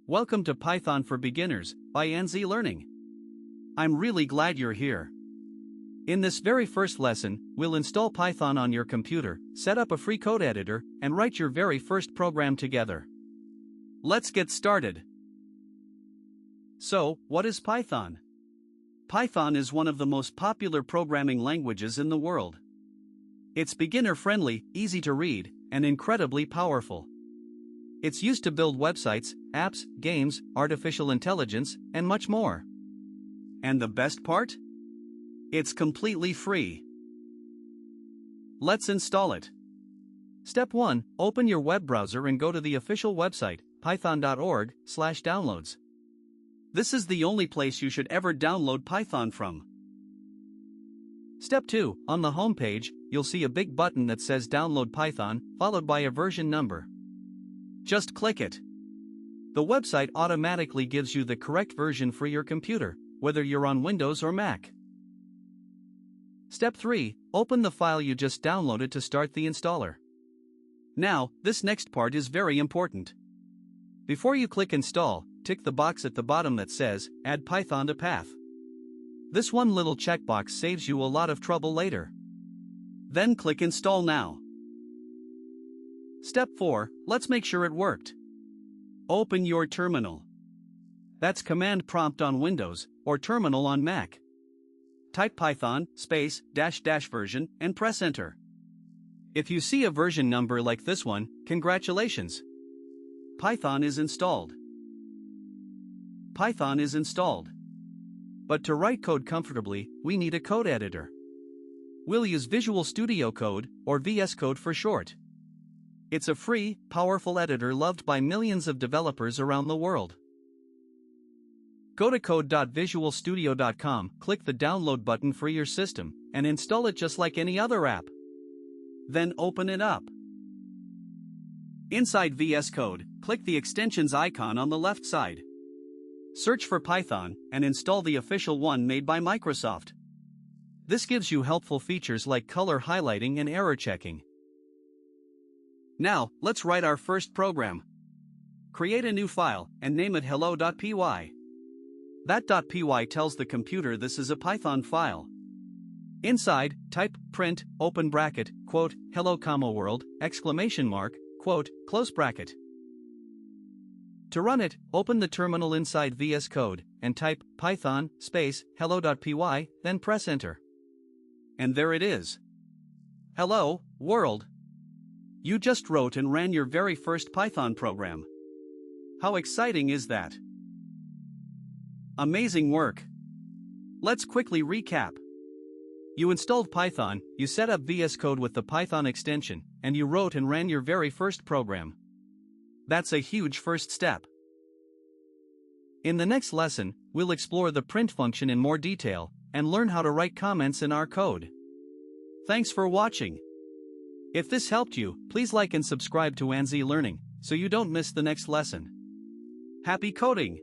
Welcome to Python for Beginners by AnnZee Learning. I'm really glad you're here. In this very first lesson, we'll install Python on your computer, set up a free code editor, and write your very first program together. Let's get started. So, what is Python? Python is one of the most popular programming languages in the world. It's beginner-friendly, easy to read, and incredibly powerful. It's used to build websites, apps, games, artificial intelligence, and much more. And the best part? It's completely free. Let's install it. Step 1. Open your web browser and go to the official website, python.org/downloads. This is the only place you should ever download Python from. Step 2. On the home page, you'll see a big button that says Download Python, followed by a version number. Just click it. The website automatically gives you the correct version for your computer, whether you're on Windows or Mac. Step 3. Open the file you just downloaded to start the installer. Now, this next part is very important. Before you click Install, tick the box at the bottom that says Add Python to Path. This one little checkbox saves you a lot of trouble later. Then click Install Now. Step 4. Let's make sure it worked. Open your terminal. That's Command Prompt on Windows, or Terminal on Mac. Type Python, space, -- version, and press Enter. If you see a version number like this one, congratulations! Python is installed. Python is installed. But to write code comfortably, we need a code editor. We'll use Visual Studio Code, or VS Code for short. It's a free, powerful editor loved by millions of developers around the world. Go to code.visualstudio.com, click the download button for your system, and install it just like any other app. Then open it up. Inside VS Code, click the extensions icon on the left side. Search for Python, and install the official one made by Microsoft. This gives you helpful features like color highlighting and error checking. Now, let's write our first program. Create a new file, and name it hello.py. That .py tells the computer this is a Python file. Inside, type print, open bracket, quote, hello, world, exclamation mark, quote, close bracket. To run it, open the terminal inside VS Code, and type python, space, hello.py, then press Enter. And there it is. Hello, world. You just wrote and ran your very first Python program. How exciting is that? Amazing work! Let's quickly recap. You installed Python, you set up VS Code with the Python extension, and you wrote and ran your very first program. That's a huge first step. In the next lesson, we'll explore the print function in more detail, and learn how to write comments in our code. Thanks for watching. If this helped you, please like and subscribe to AnnZee Learning, so you don't miss the next lesson. Happy coding!